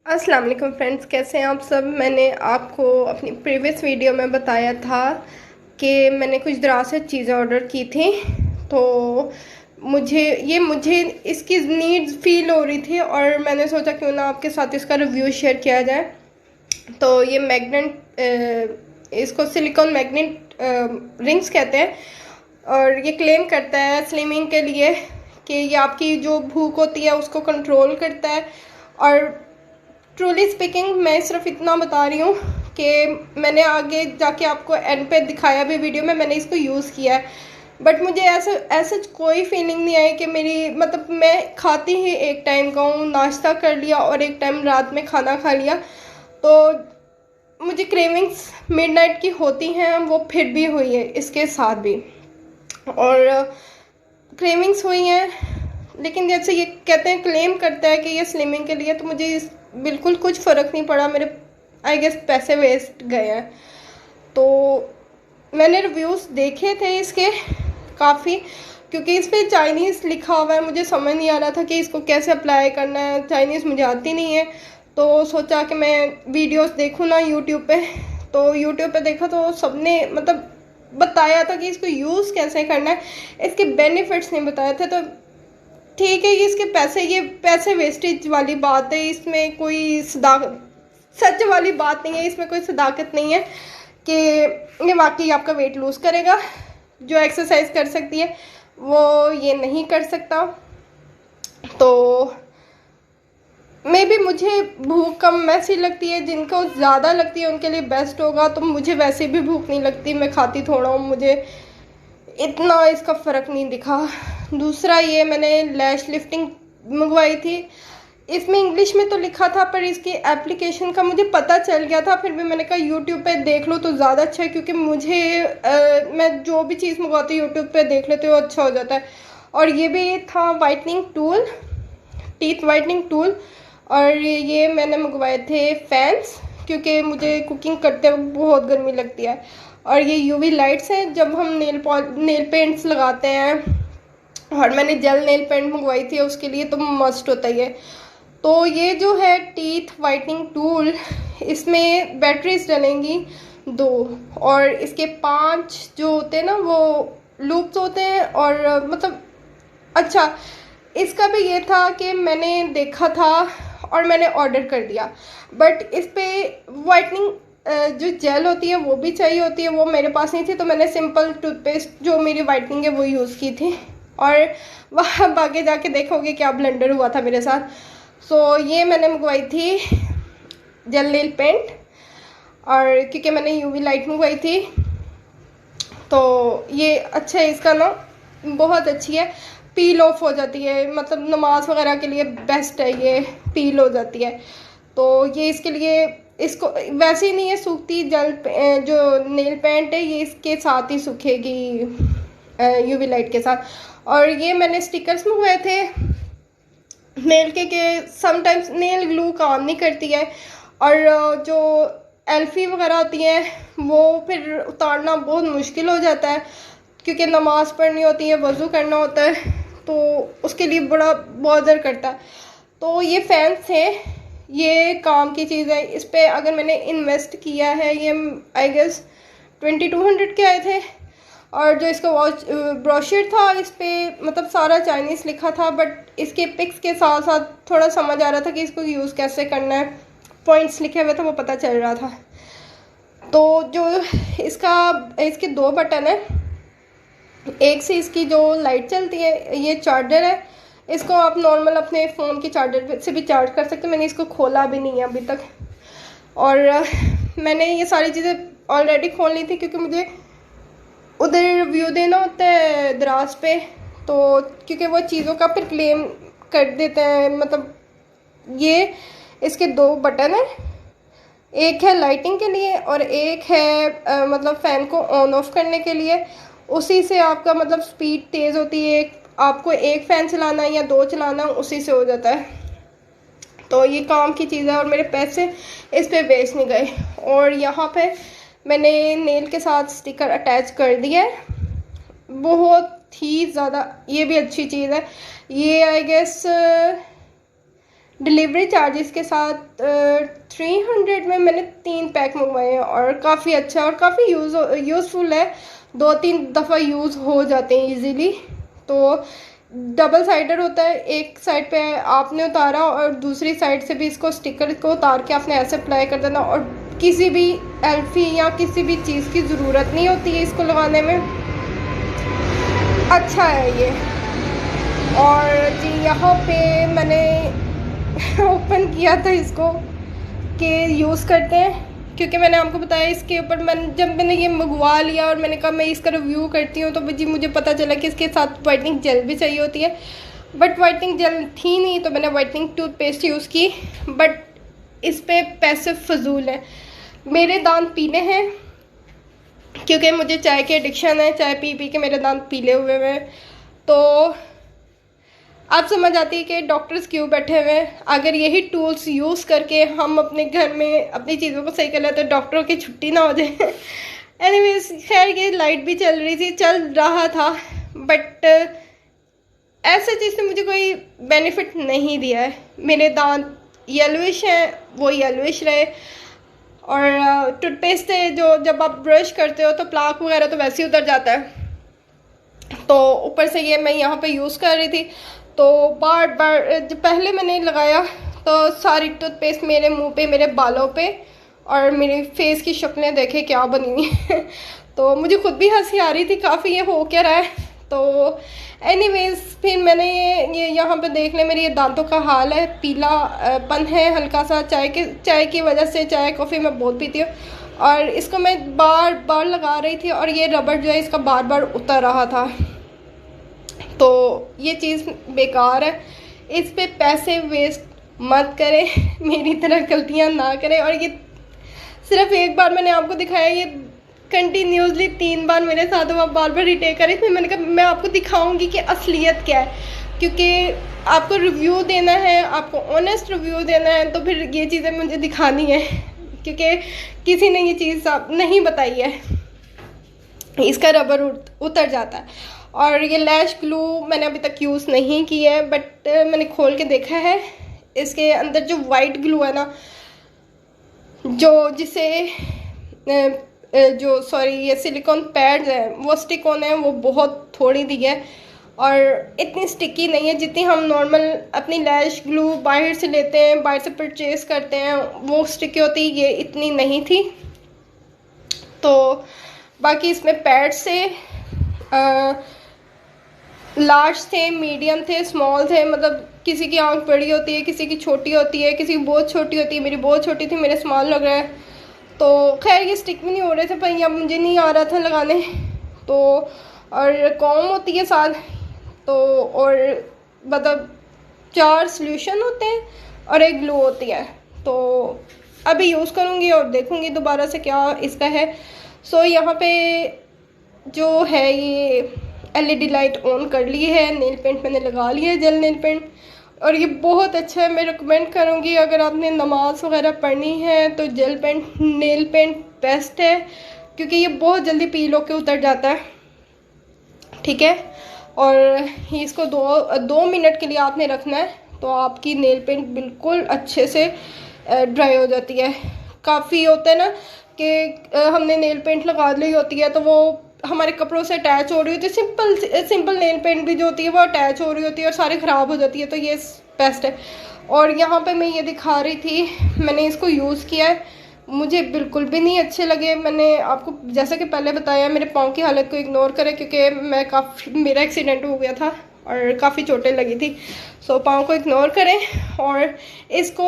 अस्सलाम वालेकुम फ्रेंड्स, कैसे हैं आप सब। मैंने आपको अपनी प्रीवियस वीडियो में बताया था कि मैंने कुछ दराज से चीज़ें ऑर्डर की थी। तो मुझे इसकी नीड्स फील हो रही थी और मैंने सोचा क्यों ना आपके साथ इसका रिव्यू शेयर किया जाए। तो ये मैग्नेट, इसको सिलिकॉन मैग्नेट रिंग्स कहते हैं और ये क्लेम करता है स्लिमिंग के लिए कि ये आपकी जो भूख होती है उसको कंट्रोल करता है। और ट्रूली स्पीकिंग मैं सिर्फ इतना बता रही हूँ कि मैंने आगे जाके आपको एंड पे दिखाया भी वीडियो में, मैंने इसको यूज़ किया है। बट मुझे ऐसा कोई फीलिंग नहीं आई कि मेरी मतलब मैं खाती ही एक टाइम का हूँ, नाश्ता कर लिया और एक टाइम रात में खाना खा लिया, तो मुझे क्रेविंग्स मिडनाइट की होती हैं, वो फिर भी हुई है इसके साथ भी। और क्रेविंग्स हुई हैं, लेकिन जैसे ये कहते हैं, क्लेम करता है कि ये स्लिमिंग के लिए, तो मुझे इस बिल्कुल कुछ फ़र्क नहीं पड़ा। मेरे आई गेस पैसे वेस्ट गए हैं। तो मैंने रिव्यूज़ देखे थे इसके काफ़ी, क्योंकि इस पर चाइनीज़ लिखा हुआ है। मुझे समझ नहीं आ रहा था कि इसको कैसे अप्लाई करना है, चाइनीज़ मुझे आती नहीं है। तो सोचा कि मैं वीडियोस देखूँ ना यूट्यूब पे। तो यूट्यूब पे देखा तो सबने मतलब बताया था कि इसको यूज़ कैसे करना है, इसके बेनिफिट्स नहीं बताए थे। तो ठीक है, ये पैसे वेस्टेज वाली बात है, इसमें कोई सच वाली बात नहीं है, इसमें कोई सदाकत नहीं है कि ये वाकई आपका वेट लूज़ करेगा। जो एक्सरसाइज कर सकती है वो ये नहीं कर सकता। तो मे बी मुझे भूख कम ऐसी लगती है, जिनको ज़्यादा लगती है उनके लिए बेस्ट होगा। तो मुझे वैसे भी भूख नहीं लगती, मैं खाती थोड़ा हूँ, मुझे इतना इसका फ़र्क नहीं दिखा। दूसरा, ये मैंने लैश लिफ्टिंग मंगवाई थी, इसमें इंग्लिश में तो लिखा था पर इसकी एप्लीकेशन का मुझे पता चल गया था। फिर भी मैंने कहा यूट्यूब पे देख लो तो ज़्यादा अच्छा है, क्योंकि मैं जो भी चीज़ मंगवाती हूँ यूट्यूब पे देख लेती हूँ, अच्छा हो जाता है। और ये भी था whitening tool, teeth whitening tool. और ये मैंने मंगवाए थे फैंस, क्योंकि मुझे कुकिंग करते वक्त बहुत गर्मी लगती है। और ये यूवी लाइट्स हैं, जब हम नेल पेंट्स लगाते हैं। और मैंने जेल नेल पेंट मंगवाई थी उसके लिए, तो मस्ट होता ही है। तो ये जो है टीथ वाइटनिंग टूल, इसमें बैटरीज डलेंगी 2, और इसके 5 जो होते हैं ना वो लूप्स होते हैं। और मतलब अच्छा, इसका भी ये था कि मैंने देखा था और मैंने ऑर्डर कर दिया, बट इस पे वाइटनिंग जो जेल होती है वो भी चाहिए होती है, वो मेरे पास नहीं थी। तो मैंने सिंपल टूथपेस्ट जो मेरी वाइटनिंग है वो यूज़ की थी। और वहाँ आगे जाके देखोगे क्या ब्लंडर हुआ था मेरे साथ। सो ये मैंने मंगवाई थी जेल नेल पेंट, और क्योंकि मैंने यूवी लाइट मंगवाई थी, तो ये अच्छा है, इसका ना बहुत अच्छी है, पील ऑफ हो जाती है, मतलब नमाज वगैरह के लिए बेस्ट है, ये पील हो जाती है। तो ये इसके लिए, इसको वैसे ही नहीं है सूखती, जो नेल पेंट है ये इसके साथ ही सूखेगी यूवी लाइट के साथ। और ये मैंने स्टिकर्स मंगवाए थे नेल के समटाइम्स नेल ग्लू काम नहीं करती है, और जो एल्फी वगैरह होती हैं वो फिर उतारना बहुत मुश्किल हो जाता है, क्योंकि नमाज़ पढ़नी होती है, वज़ू करना होता है, तो उसके लिए बड़ा बॉदर करता है। तो ये फैंस हैं, ये काम की चीज़ है। इस पर अगर मैंने इन्वेस्ट किया है, ये आई गेस 2200 के आए थे। और जो इसका वॉच ब्रोशर था, इस पर मतलब सारा चाइनीज़ लिखा था, बट इसके पिक्स के साथ साथ थोड़ा समझ आ रहा था कि इसको यूज़ कैसे करना है, पॉइंट्स लिखे हुए थे वो पता चल रहा था। तो जो इसके 2 बटन है, एक से इसकी जो लाइट चलती है, ये चार्जर है, इसको आप नॉर्मल अपने फ़ोन के चार्जर से भी चार्ज कर सकते हैं। मैंने इसको खोला भी नहीं है अभी तक, और मैंने ये सारी चीज़ें ऑलरेडी खोल ली थी, क्योंकि मुझे उधर रिव्यू देना होता है दराज पे। तो क्योंकि वो चीज़ों का फिर क्लेम कर देते हैं, मतलब ये इसके 2 बटन हैं, एक है लाइटिंग के लिए और एक है मतलब फ़ैन को ऑन ऑफ करने के लिए। उसी से आपका मतलब स्पीड तेज़ होती है, आपको एक फ़ैन चलाना है या 2 चलाना है, उसी से हो जाता है। तो ये काम की चीज़ है और मेरे पैसे इस पे वेस्ट नहीं गए। और यहाँ पे मैंने नेल के साथ स्टिकर अटैच कर दिया है, बहुत ही ज़्यादा, ये भी अच्छी चीज़ है। ये आई गेस डिलीवरी चार्जेस के साथ 300 में मैंने 3 पैक मंगवाए हैं और काफ़ी अच्छा और काफ़ी यूज़फुल है। 2-3 दफ़ा यूज़ हो जाते हैं इजीली। तो डबल साइडर होता है, एक साइड पे आपने उतारा और दूसरी साइड से भी इसको स्टिकर को उतार के आपने ऐसे अप्लाई कर देना और किसी भी एल्फी या किसी भी चीज़ की ज़रूरत नहीं होती है इसको लगाने में। अच्छा है ये। और जी यहाँ पे मैंने ओपन किया था इसको कि यूज़ करते हैं, क्योंकि मैंने आपको बताया इसके ऊपर जब मैंने ये मंगवा लिया और मैंने कहा मैं इसका रिव्यू करती हूँ, तो जी मुझे पता चला कि इसके साथ वाइटनिंग जेल भी चाहिए होती है, बट वाइटनिंग जेल थी नहीं, तो मैंने वाइटनिंग टूथपेस्ट यूज़ की। बट इस पे पैसे फजूल है। मेरे दांत पीले हैं क्योंकि मुझे चाय की एडिक्शन है, चाय पी पी के मेरे दांत पीले हुए हैं। तो आप समझ आती है कि डॉक्टर्स क्यों बैठे हुए हैं। अगर यही टूल्स यूज़ करके हम अपने घर में अपनी चीज़ों को सही कर लेते तो डॉक्टरों की छुट्टी ना हो जाए। एनीवेज खैर ये लाइट भी चल रहा था, बट ऐसा चीज़ से मुझे कोई बेनिफिट नहीं दिया है। मेरे दांत येलोइश हैं, वो येलोइश रहे। और टूथपेस्ट से जो जब आप ब्रश करते हो तो प्लाक वगैरह तो वैसे ही उतर जाता है। तो ऊपर से ये मैं यहाँ पे यूज़ कर रही थी, तो बार बार जब पहले मैंने लगाया तो सारी टूथपेस्ट मेरे मुंह पे, मेरे बालों पे और मेरे फेस की शक्लें देखे क्या बनी हुई हैं। तो मुझे खुद भी हंसी आ रही थी काफ़ी, ये हो क्या रहा है। तो एनीवेज फिर मैंने ये यहाँ पे देख लें, मेरे ये दांतों का हाल है, पीला पन है हल्का सा, चाय की वजह से। चाय कॉफ़ी मैं बहुत पीती हूँ और इसको मैं बार बार लगा रही थी और ये रबड़ जो है इसका बार बार उतर रहा था। तो ये चीज़ बेकार है, इस पे पैसे वेस्ट मत करें, मेरी तरह गलतियाँ ना करें। और ये सिर्फ एक बार मैंने आपको दिखाया, ये कंटिन्यूसली 3 बार मेरे साथ हुआ, बार बार रिटेक करें। इसमें मैंने कहा मैं आपको दिखाऊंगी कि असलियत क्या है, क्योंकि आपको रिव्यू देना है, आपको ऑनेस्ट रिव्यू देना है, तो फिर ये चीज़ें मुझे दिखानी है, क्योंकि किसी ने ये चीज़ नहीं बताई है। इसका रबर उतर जाता है। और ये लैश ग्लू मैंने अभी तक यूज़ नहीं की है, बट मैंने खोल के देखा है, इसके अंदर जो वाइट ग्लू है ना, ये सिलिकॉन पैड्स हैं, वो स्टिक ऑन है, वो बहुत थोड़ी दी है और इतनी स्टिकी नहीं है जितनी हम नॉर्मल अपनी लैश ग्लू बाहर से लेते हैं, बाहर से परचेज़ करते हैं, वो स्टिकी होती। ये इतनी नहीं थी। तो बाकी इसमें पैड्स से लार्ज थे, मीडियम थे, स्मॉल थे, मतलब किसी की आंख बड़ी होती है, किसी की छोटी होती है, किसी की बहुत छोटी होती है। मेरी बहुत छोटी थी, मेरे स्मॉल लग रहा है। तो खैर ये स्टिक भी नहीं हो रहे थे, पर यह मुझे नहीं आ रहा था लगाने। तो और कॉम होती है साथ, तो और मतलब 4 सॉल्यूशन होते हैं और एक ग्लू होती है। तो अभी यूज़ करूँगी और देखूँगी दोबारा से क्या इसका है। सो यहाँ पे जो है ये LED लाइट ऑन कर ली है, नेल पेंट मैंने लगा लिया है, जेल नेल पेंट, और ये बहुत अच्छा है। मैं रिकमेंड करूँगी अगर आपने नमाज वगैरह पढ़नी है तो gel paint, nail paint best है, क्योंकि ये बहुत जल्दी पील होके उतर जाता है। ठीक है, और इसको 2 मिनट के लिए आपने रखना है, तो आपकी नेल पेंट बिल्कुल अच्छे से ड्राई हो जाती है। काफ़ी होता है ना कि हमने नेल पेंट लगा ली होती है तो वो हमारे कपड़ों से अटैच हो रही होती है, सिंपल नेल पेंट भी जो होती है वो अटैच हो रही होती है और सारी ख़राब हो जाती है। तो ये बेस्ट है। और यहाँ पे मैं ये दिखा रही थी, मैंने इसको यूज़ किया है, मुझे बिल्कुल भी नहीं अच्छे लगे। मैंने आपको जैसा कि पहले बताया, मेरे पाँव की हालत को इग्नोर करें, क्योंकि मेरा एक्सीडेंट हो गया था और काफ़ी चोटें लगी थी। सो पाँव को इग्नोर करें और इसको